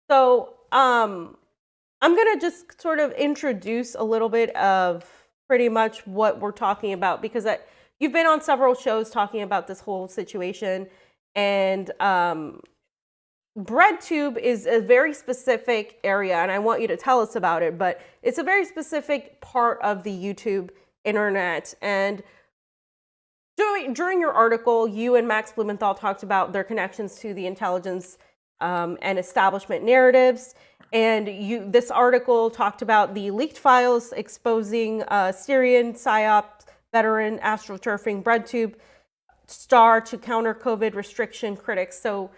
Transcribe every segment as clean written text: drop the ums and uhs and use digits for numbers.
So, I'm gonna just sort of introduce a little bit of pretty much what we're talking about because you've been on several shows talking about this whole situation, and Breadtube is a very specific area, and I want you to tell us about it. But it's a very specific part of the YouTube internet, and during your article, you and Max Blumenthal talked about their connections to the intelligence and establishment narratives. And this article talked about the leaked files exposing Syrian PSYOP veteran astroturfing Breadtube star to counter COVID restriction critics. So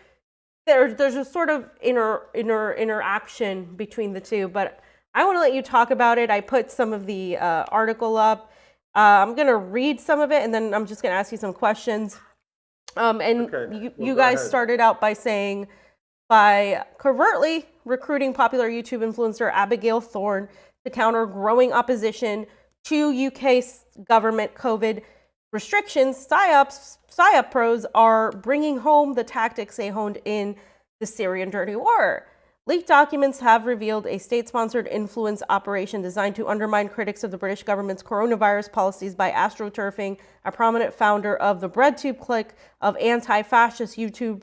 there's a sort of interaction between the two. But I want to let you talk about it. I put some of the article up. I'm going to read some of it, and then I'm just going to ask you some questions. You guys started out by saying, by covertly recruiting popular YouTube influencer Abigail Thorne to counter growing opposition to UK government COVID restrictions, PSYOP pros are bringing home the tactics they honed in the Syrian dirty war. Leaked documents have revealed a state-sponsored influence operation designed to undermine critics of the British government's coronavirus policies by astroturfing a prominent founder of the Breadtube clique of anti-fascist YouTube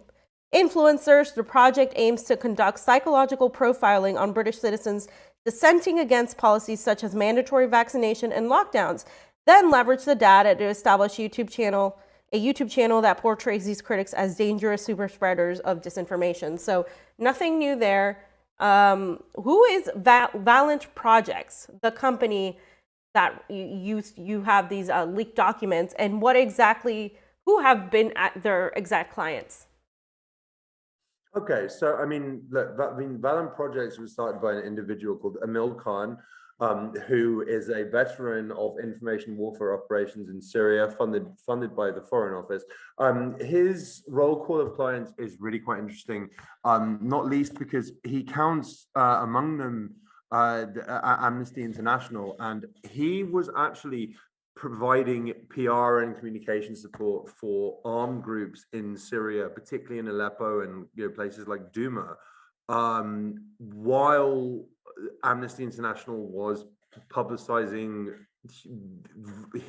influencers. The project aims to conduct psychological profiling on British citizens dissenting against policies such as mandatory vaccination and lockdowns, then leverage the data to establish a YouTube channel that portrays these critics as dangerous super spreaders of disinformation. So nothing new there. Who is Valent Projects, the company that you have these leaked documents, and who have been at their exact clients? Okay, so look, Valent Projects was started by an individual called Emil Khan, who is a veteran of information warfare operations in Syria, funded by the Foreign Office. His roll call of clients is really quite interesting, not least because he counts among them Amnesty International, and he was actually providing PR and communication support for armed groups in Syria, particularly in Aleppo and places like Douma, while Amnesty International was publicizing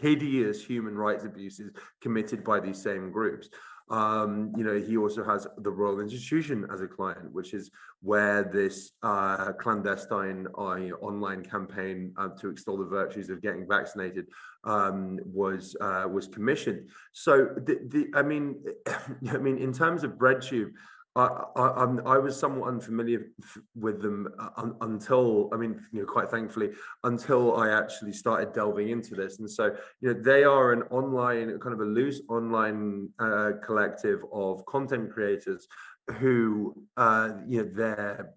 hideous human rights abuses committed by these same groups. He also has the Royal Institution as a client, which is where this clandestine online campaign to extol the virtues of getting vaccinated was commissioned. So, in terms of Breadtube, I was somewhat unfamiliar with them until, quite thankfully, until I actually started delving into this. And so, they are an online, kind of a loose online collective of content creators who, their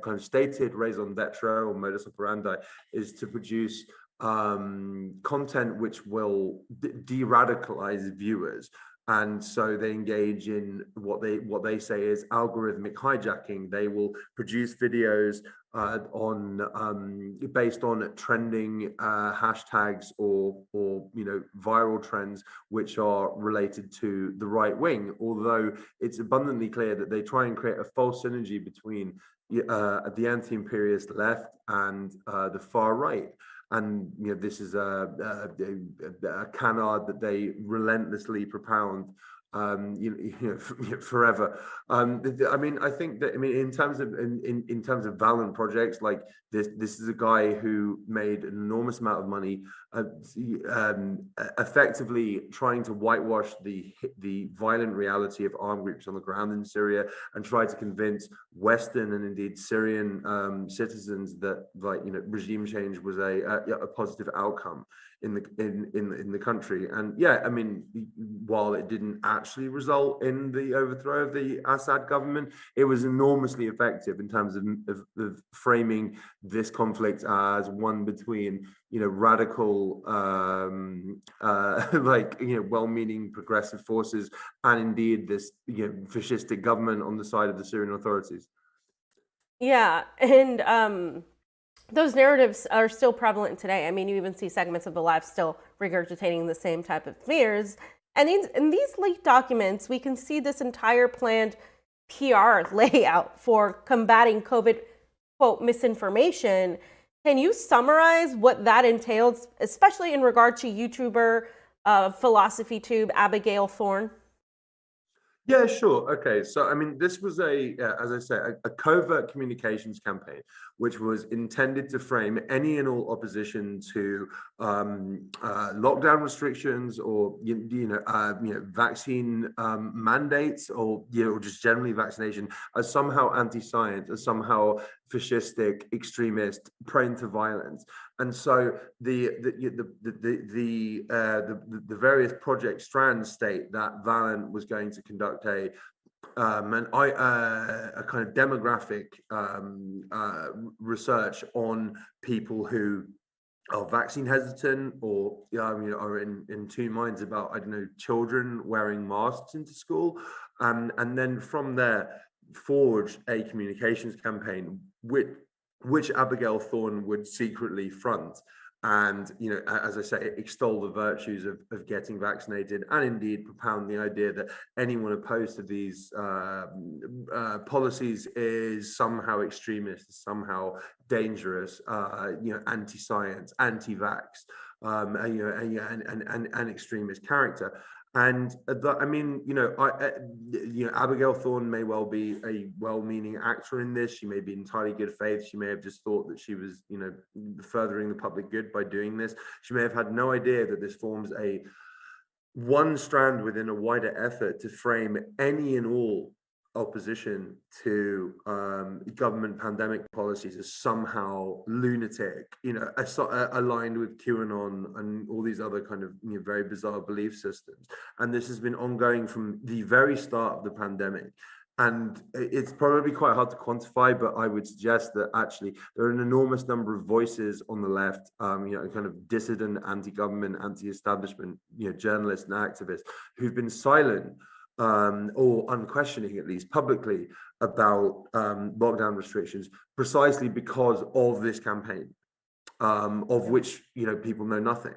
kind of stated raison d'etre or modus operandi is to produce content which will de-radicalize viewers. And so they engage in what they say is algorithmic hijacking. They will produce videos based on trending hashtags or viral trends which are related to the right wing. Although it's abundantly clear that they try and create a false synergy between the anti-imperialist left and the far right. And this is a canard that they relentlessly propound, forever. I think that in terms of Valent Projects, like this is a guy who made an enormous amount of money, effectively trying to whitewash the violent reality of armed groups on the ground in Syria and try to convince Western and indeed Syrian citizens that regime change was a positive outcome in the country. And while it didn't actually result in the overthrow of the Assad government, it was enormously effective in terms of framing this conflict as one between radical well-meaning progressive forces and indeed this fascistic government on the side of the Syrian authorities. Yeah, and those narratives are still prevalent today. You even see segments of the left still regurgitating the same type of fears. And in these leaked documents, we can see this entire planned PR layout for combating COVID, quote, misinformation. Can you summarize what that entails, especially in regard to YouTuber, Philosophy Tube, Abigail Thorne? Yeah, sure. Okay. So, I mean, this was as I say, a covert communications campaign, which was intended to frame any and all opposition to lockdown restrictions or, vaccine mandates or, or just generally vaccination as somehow anti-science, as somehow fascistic, extremist, prone to violence. And so the various project strands state that Valent was going to conduct a kind of demographic research on people who are vaccine hesitant or are in two minds about, I don't know, children wearing masks into school, and then from there forge a communications campaign which Abigail Thorne would secretly front, and as I say, extol the virtues of getting vaccinated, and indeed propound the idea that anyone opposed to these policies is somehow extremist, somehow dangerous, anti-science, anti-vax, and extremist character. And Abigail Thorne may well be a well-meaning actor in this. She may be entirely good faith. She may have just thought that she was, furthering the public good by doing this. She may have had no idea that this forms one strand within a wider effort to frame any and all opposition to government pandemic policies as somehow lunatic, aligned with QAnon and all these other kind of very bizarre belief systems. And this has been ongoing from the very start of the pandemic. And it's probably quite hard to quantify, but I would suggest that actually there are an enormous number of voices on the left, kind of dissident, anti-government, anti-establishment, journalists and activists who've been silent or unquestioning, at least publicly, about lockdown restrictions, precisely because of this campaign, of which people know nothing.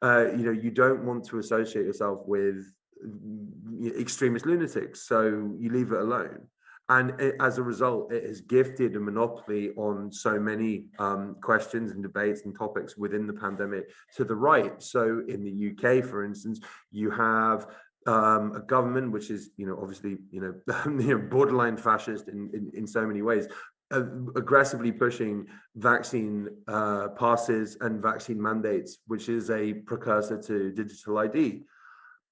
You don't want to associate yourself with extremist lunatics, so you leave it alone. And as a result, it has gifted a monopoly on so many questions and debates and topics within the pandemic to the right. So in the UK, for instance, you have a government which is, obviously, borderline fascist in so many ways, aggressively pushing vaccine passes and vaccine mandates, which is a precursor to digital ID.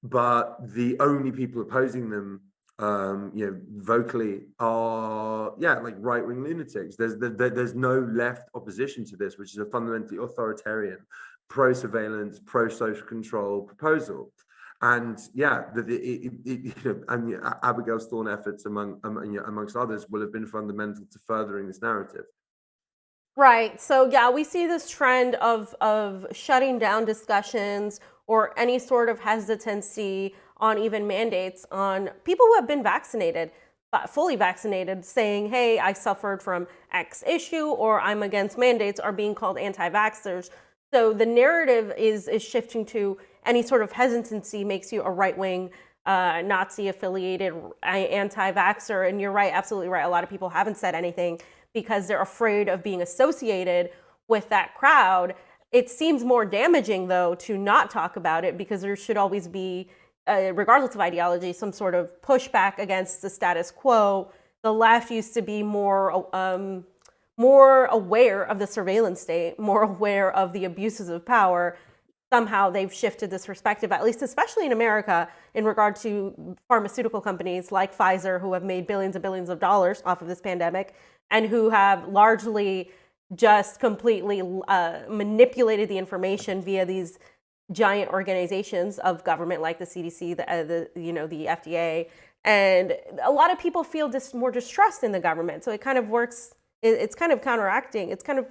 But the only people opposing them, vocally, are like right-wing lunatics. There's no left opposition to this, which is a fundamentally authoritarian, pro-surveillance, pro-social control proposal. And Abigail Thorne efforts amongst others will have been fundamental to furthering this narrative. Right. So yeah, we see this trend of shutting down discussions or any sort of hesitancy on even mandates on people who have been vaccinated, fully vaccinated, saying, hey, I suffered from X issue or I'm against mandates, are being called anti-vaxxers. So the narrative is shifting to any sort of hesitancy makes you a right-wing, Nazi-affiliated anti-vaxxer. And you're right, absolutely right. A lot of people haven't said anything because they're afraid of being associated with that crowd. It seems more damaging, though, to not talk about it, because there should always be, regardless of ideology, some sort of pushback against the status quo. The left used to be more aware of the surveillance state, more aware of the abuses of power. Somehow they've shifted this perspective, at least especially in America, in regard to pharmaceutical companies like Pfizer, who have made billions and billions of dollars off of this pandemic, and who have largely just completely manipulated the information via these giant organizations of government like the CDC, the FDA. And a lot of people feel more distrust in the government. So it kind of works, it's kind of counteracting, it's kind of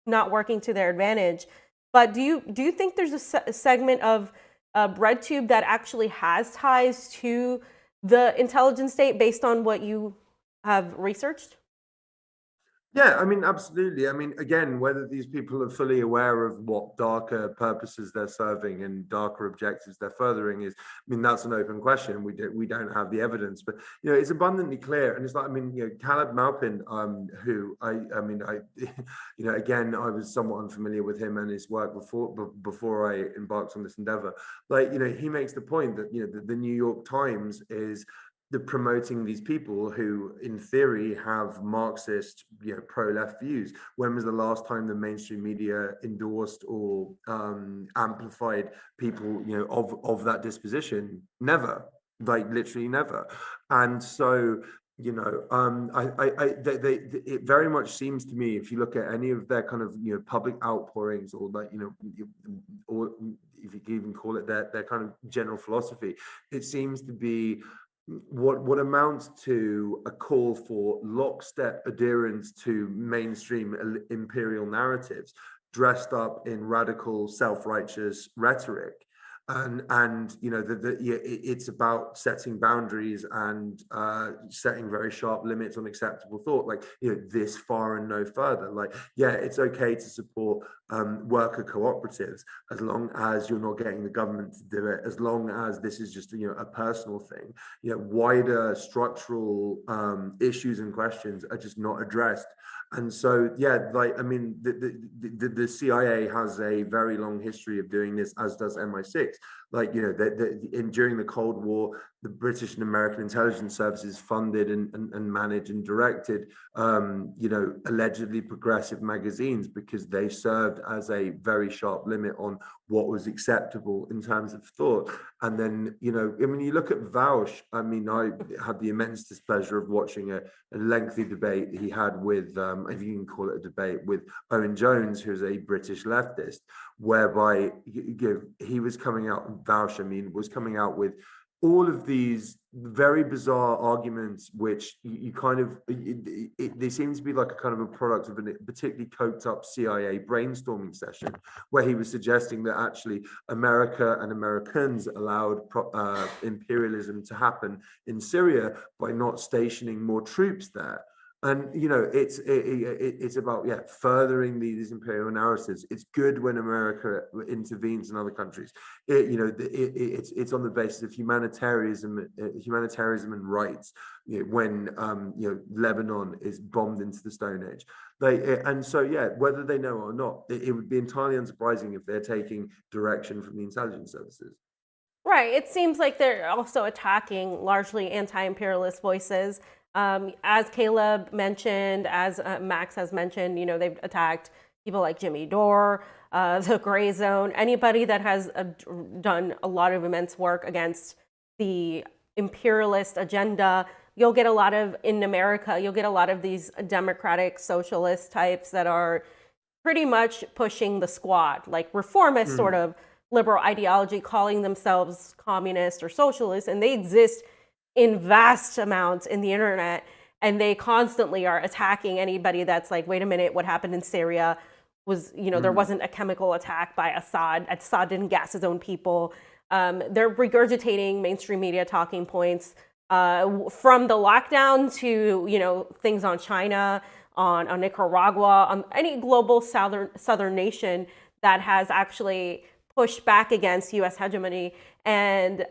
not working to their advantage. But do you think there's a segment of Breadtube that actually has ties to the intelligence state based on what you have researched? Yeah, I mean, absolutely. I mean, again, whether these people are fully aware of what darker purposes they're serving and darker objectives they're furthering is, I mean, that's an open question. We don't have the evidence, but it's abundantly clear. And it's like, I mean, Caleb Maupin, who I mean, again, I was somewhat unfamiliar with him and his work before I embarked on this endeavor. Like, he makes the point that the New York Times is promoting these people who, in theory, have Marxist, pro-left views. When was the last time the mainstream media endorsed or amplified people, of that disposition? Never, like literally never. And so, it very much seems to me, if you look at any of their kind of public outpourings, or like or if you can even call it their kind of general philosophy, it seems to be what amounts to a call for lockstep adherence to mainstream imperial narratives dressed up in radical self-righteous rhetoric. And it's about setting boundaries and setting very sharp limits on acceptable thought, like this far and no further. Like, yeah, it's okay to support worker cooperatives as long as you're not getting the government to do it, as long as this is just a personal thing. Wider structural issues and questions are just not addressed. And so, yeah, like, I mean, the CIA has a very long history of doing this, as does MI6. Like, during the Cold War, the British and American intelligence services funded and managed and directed, allegedly progressive magazines, because they served as a very sharp limit on what was acceptable in terms of thought. And then, I mean, you look at Vaush. I mean, I had the immense displeasure of watching a lengthy debate he had with, if you can call it a debate, with Owen Jones, who's a British leftist, whereby he was coming out, Vaush, I mean, was coming out with all of these very bizarre arguments, which you kind of, they seem to be like a kind of a product of a particularly coked up CIA brainstorming session, where he was suggesting that actually America and Americans allowed imperialism to happen in Syria by not stationing more troops there. And it's about furthering these imperial narratives. It's good when America intervenes in other countries. It's on the basis of humanitarianism and rights. When Lebanon is bombed into the Stone Age, and so whether they know or not, it would be entirely unsurprising if they're taking direction from the intelligence services. Right. It seems like they're also attacking largely anti-imperialist voices. As Caleb mentioned, as Max has mentioned, they've attacked people like Jimmy Dore, the Gray Zone, anybody that has done a lot of immense work against the imperialist agenda. You'll get a lot of, in America, you'll get a lot of these democratic socialist types that are pretty much pushing the squad, like reformist sort of liberal ideology, calling themselves communist or socialist, and they exist in vast amounts in the internet, and they constantly are attacking anybody that's like, wait a minute, what happened in Syria was, there wasn't a chemical attack by Assad. Assad didn't gas his own people. They're regurgitating mainstream media talking points from the lockdown to, things on China, on Nicaragua, on any global southern nation that has actually pushed back against U.S. hegemony. And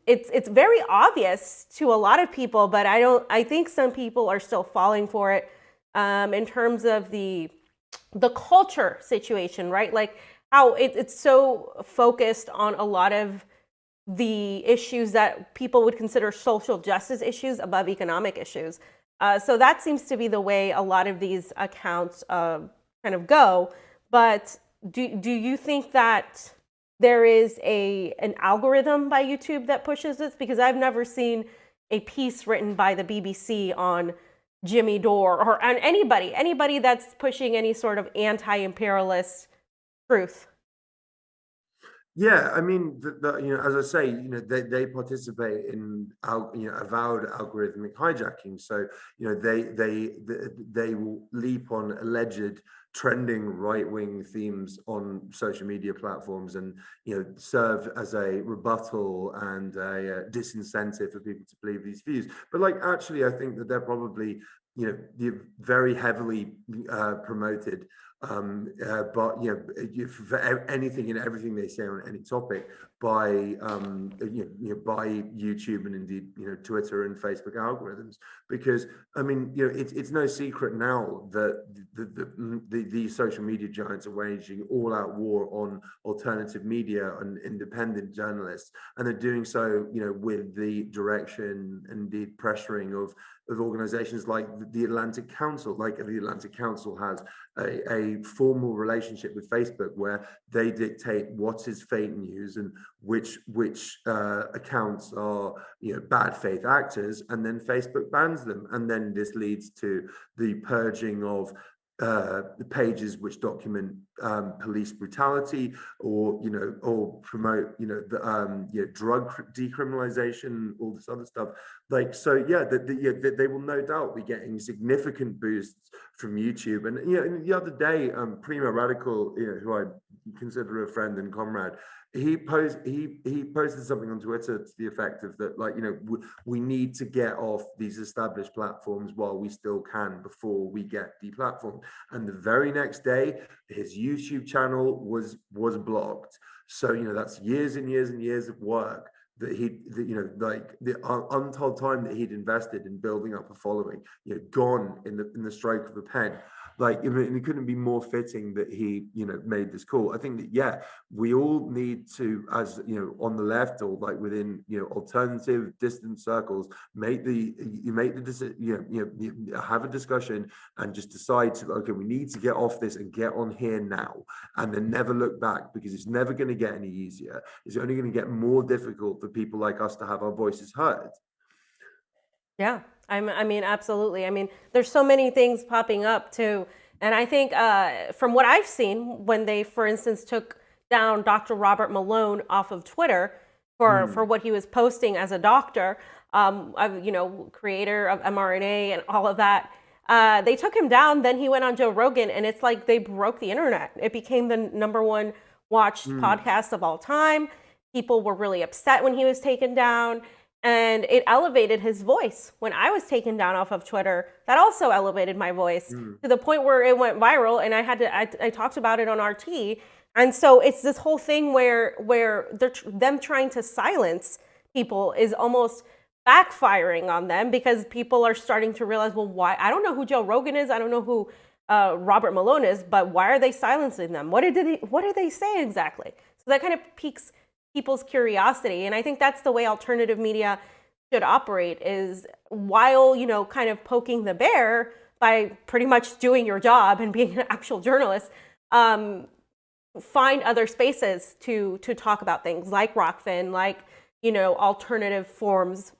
it's very obvious to a lot of people, but I think some people are still falling for it in terms of the culture situation, right? Like how it's so focused on a lot of the issues that people would consider social justice issues above economic issues. So that seems to be the way a lot of these accounts kind of go. But do you think that there is an algorithm by YouTube that pushes this? Because I've never seen a piece written by the BBC on Jimmy Dore or on anybody that's pushing any sort of anti-imperialist truth. Yeah, I mean, as I say, they participate in avowed algorithmic hijacking. So they will leap on alleged trending right-wing themes on social media platforms, and serve as a rebuttal and a disincentive for people to believe these views. But like, actually, I think that they're probably very heavily promoted, but for anything and everything they say on any topic by by YouTube and indeed Twitter and Facebook algorithms. Because I mean it's no secret now that the social media giants are waging all-out war on alternative media and independent journalists, and they're doing so with the direction and the pressuring of organizations like the Atlantic Council. Like the Atlantic Council has a formal relationship with Facebook where they dictate what is fake news and which accounts are bad faith actors, and then Facebook bans them, and then this leads to the purging of the pages which document police brutality or promote drug decriminalization, all this other stuff. Like, so yeah, they will no doubt be getting significant boosts from YouTube. And and the other day, Primo Radical, who I consider a friend and comrade, he posted something on Twitter to the effect of that, like, we need to get off these established platforms while we still can before we get deplatformed. And the very next day, his YouTube channel was blocked. So that's years and years and years of work that like the untold time that he'd invested in building up a following, gone in the stroke of a pen. Like, it couldn't be more fitting that he, made this call. I think that, yeah, we all need to, as on the left or like within, alternative distant circles, have a discussion and just decide to, okay, we need to get off this and get on here now, and then never look back, because it's never going to get any easier. It's only going to get more difficult for people like us to have our voices heard. Yeah, I mean, absolutely. I mean, there's so many things popping up too. And I think from what I've seen, when they, for instance, took down Dr. Robert Malone off of Twitter for what he was posting as a doctor, creator of mRNA and all of that, they took him down. Then he went on Joe Rogan, and it's like they broke the internet. It became the #1 watched podcast of all time. People were really upset when he was taken down. And it elevated his voice. When I was taken down off of Twitter, that also elevated my voice to the point where it went viral, and I talked about it on RT. And so it's this whole thing where them trying to silence people is almost backfiring on them, because people are starting to realize, well, why? I don't know who Joe Rogan is. I don't know who Robert Malone is, but why are they silencing them? What did they say exactly? So that kind of piques people's curiosity. And I think that's the way alternative media should operate, is while, kind of poking the bear by pretty much doing your job and being an actual journalist, find other spaces to talk about things like Rokfin, like, alternative forms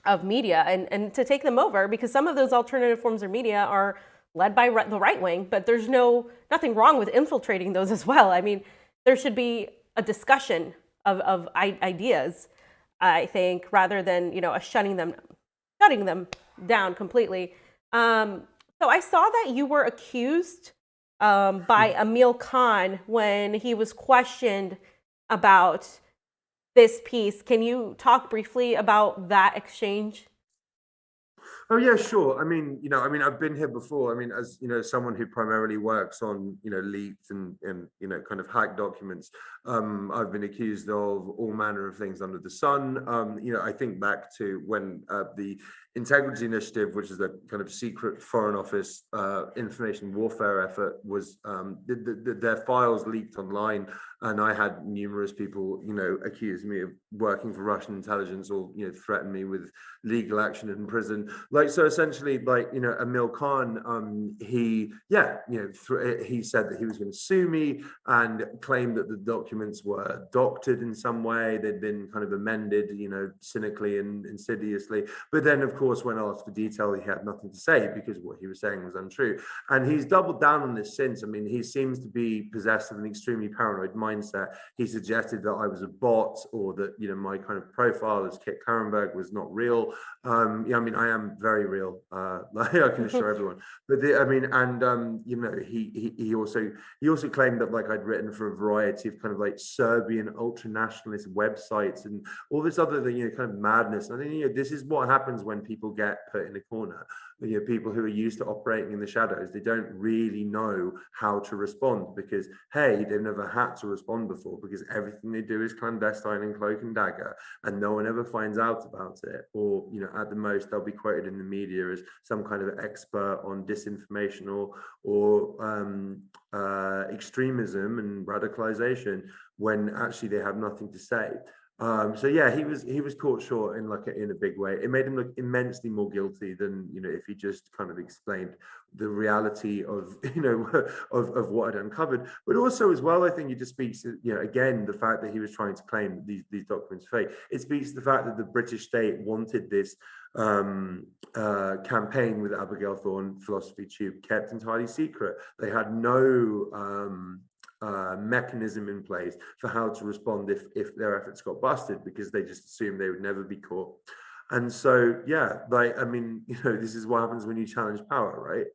of media, and to take them over, because some of those alternative forms of media are led by the right wing, but there's nothing wrong with infiltrating those as well. I mean, there should be a discussion of ideas, I think, rather than shutting them down completely. So I saw that you were accused by Emil Khan when he was questioned about this piece. Can you talk briefly about that exchange? Oh yeah, sure. I mean, I've been here before. I mean, as someone who primarily works on, leaked and kind of hacked documents, I've been accused of all manner of things under the sun. I think back to when the Integrity Initiative, which is a kind of secret Foreign Office information warfare effort, was their files leaked online, and I had numerous people, accuse me of working for Russian intelligence, or threaten me with legal action in prison. Like, so essentially, like, Emil Khan, he said that he was going to sue me and claimed that the documents were doctored in some way. They'd been kind of amended, cynically and insidiously. But then, of course, when asked for detail, he had nothing to say, because what he was saying was untrue. And he's doubled down on this since. I mean, he seems to be possessed of an extremely paranoid mindset. He suggested that I was a bot, or that, my kind of profile as Kit Klarenberg was not real. I mean, I am very real, like, I can assure everyone. But he also claimed that, like, I'd written for a variety of kind of like Serbian ultra nationalist websites and all this other kind of madness. And I think this is what happens when people get put in a corner. You know, people who are used to operating in the shadows, they don't really know how to respond because, hey, they've never had to respond before because everything they do is clandestine and cloak and dagger, and no one ever finds out about it. Or, you know, at the most, they'll be quoted in the media as some kind of expert on disinformation or extremism and radicalization, when actually they have nothing to say. So yeah, he was caught short in a big way. It made him look immensely more guilty than, you know, if he just kind of explained the reality of, you know, of what had uncovered. But also as well, I think it just speaks to, you know, again, the fact that he was trying to claim these documents fake. It speaks to the fact that the British state wanted this campaign with Abigail Thorne Philosophy Tube kept entirely secret. They had no mechanism in place for how to respond if their efforts got busted, because they just assumed they would never be caught. And so, yeah, like, I mean, you know, this is what happens when you challenge power, right?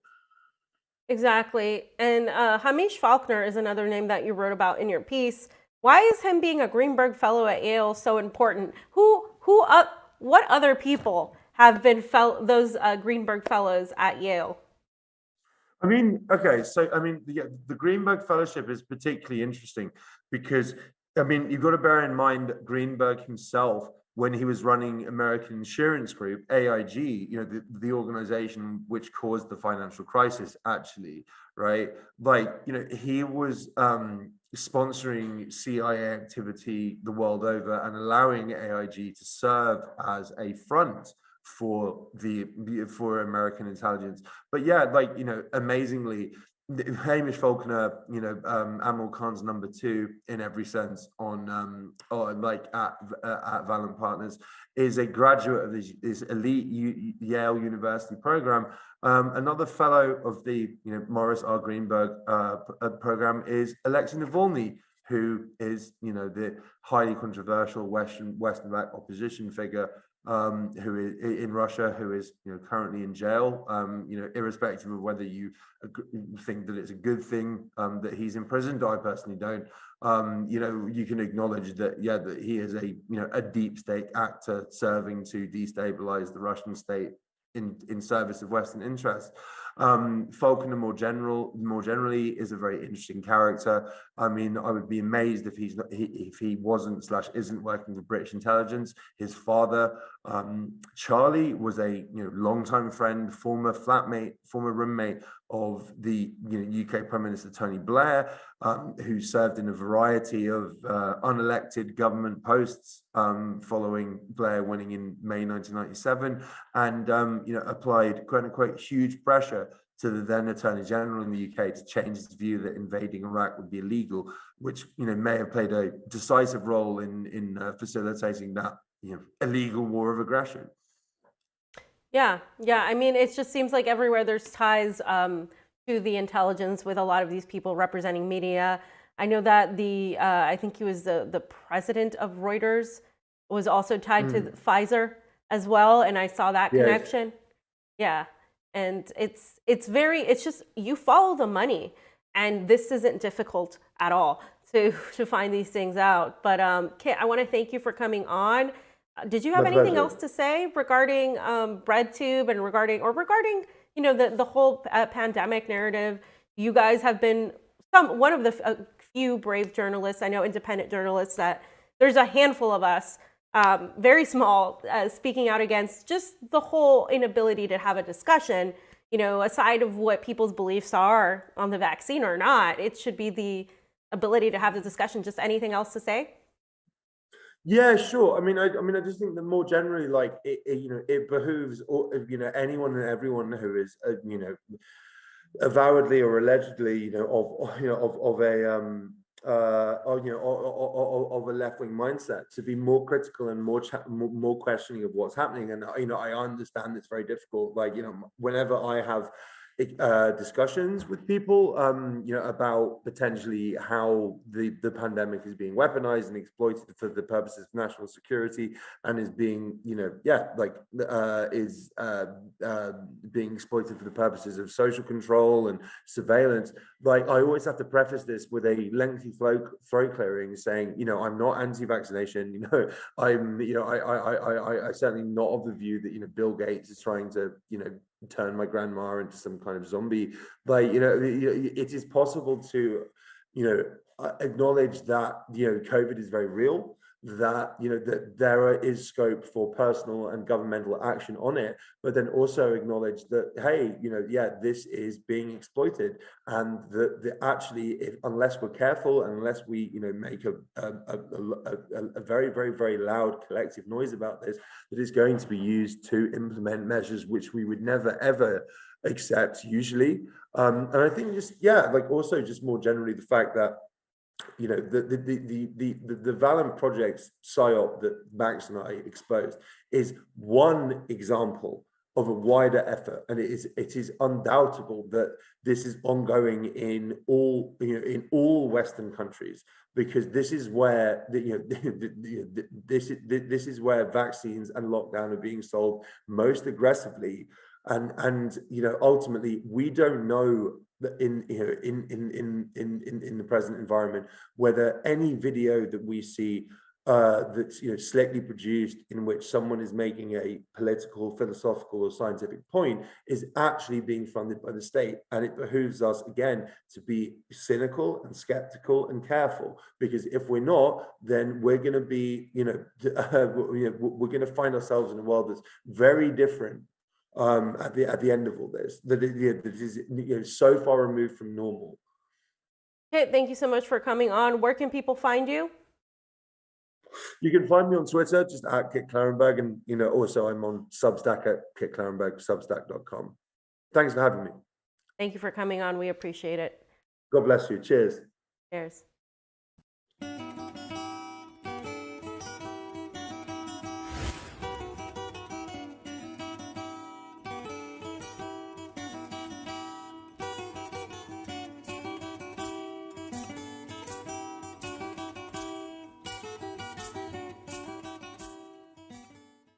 Exactly. And Hamish Faulkner is another name that you wrote about in your piece. Why is him being a Greenberg Fellow at Yale so important? What other people have been those Greenberg Fellows at Yale? I mean, okay, so I mean, the Greenberg Fellowship is particularly interesting because, I mean, you've got to bear in mind Greenberg himself, when he was running American Insurance Group, AIG, you know, the organization which caused the financial crisis, actually, right? Like, you know, he was sponsoring CIA activity the world over and allowing AIG to serve as a front for American intelligence. But yeah, like, you know, amazingly, Hamish Faulkner, you know, Admiral Khan's number 2 in every sense on like at Valiant Partners, is a graduate of this elite Yale University program. Another fellow of the, you know, Morris R. Greenberg program is Alexei Navalny, who is, you know, the highly controversial Western-backed opposition figure, who is in Russia, who is, you know, currently in jail. You know, irrespective of whether you think that it's a good thing that he's imprisoned, I personally don't. You know, you can acknowledge that, yeah, that he is a, you know, a deep state actor serving to destabilize the Russian state in service of Western interests. Faulkner more generally is a very interesting character. I mean, I would be amazed if he wasn't / isn't working for British intelligence. His father, Charlie, was a, you know, longtime friend, former flatmate, former roommate of the, you know, UK Prime Minister Tony Blair, who served in a variety of unelected government posts following Blair winning in May 1997, and you know, applied quote unquote huge pressure to the then Attorney General in the UK to change his view that invading Iraq would be illegal, which, you know, may have played a decisive role in facilitating that, you know, illegal war of aggression. Yeah. I mean, it just seems like everywhere there's ties to the intelligence with a lot of these people representing media. I know that I think he was the president of Reuters, was also tied to Pfizer as well, and I saw that connection. Yeah. And it's just, you follow the money, and this isn't difficult at all to find these things out. But Kit, I want to thank you for coming on. Did you have anything else to say regarding Breadtube and regarding, you know, the whole pandemic narrative? You guys have been one of the few brave journalists, I know, independent journalists, that there's a handful of us, very small, speaking out against just the whole inability to have a discussion, you know, aside of what people's beliefs are on the vaccine or not. It should be the ability to have the discussion. Just anything else to say? Yeah, sure. I mean, I just think that more generally, like, you know, it behooves, you know, anyone and everyone who is, you know, avowedly or allegedly, you know, of a left-wing mindset, to be more critical and more questioning of what's happening. And, you know, I understand it's very difficult. Like, you know, whenever I have, discussions with people, about potentially how the pandemic is being weaponized and exploited for the purposes of national security, and is being, being exploited for the purposes of social control and surveillance. Like, I always have to preface this with a lengthy throat clearing, saying, I'm not anti-vaccination. I certainly not of the view that Bill Gates is trying to turn my grandma into some kind of zombie. But it is possible to acknowledge that COVID is very real, that that there is scope for personal and governmental action on it, but then also acknowledge that, hey, this is being exploited, and that actually, unless we're careful, unless we make a very, very, very loud collective noise about this, that is going to be used to implement measures which we would never ever accept usually. And I think also just more generally, the fact that the Valen project's PSYOP that Max and I exposed is one example of a wider effort, and it is undoubtable that this is ongoing in all Western countries, because this is where this is where vaccines and lockdown are being sold most aggressively, and ultimately we don't know that in the present environment whether any video that we see that's slickly produced, in which someone is making a political, philosophical, or scientific point, is actually being funded by the state. And it behooves us, again, to be cynical and skeptical and careful, because if we're not, then we're going to be we're going to find ourselves in a world that's very different at the end of all this, that is so far removed from normal. Kit, thank you so much for coming on. Where can people find you? You can find me on Twitter, just at Kit Klarenberg, and also I'm on Substack at kitklarenberg.substack.com. Thanks for having me. Thank you for coming on. We appreciate it. God bless you. Cheers. Cheers.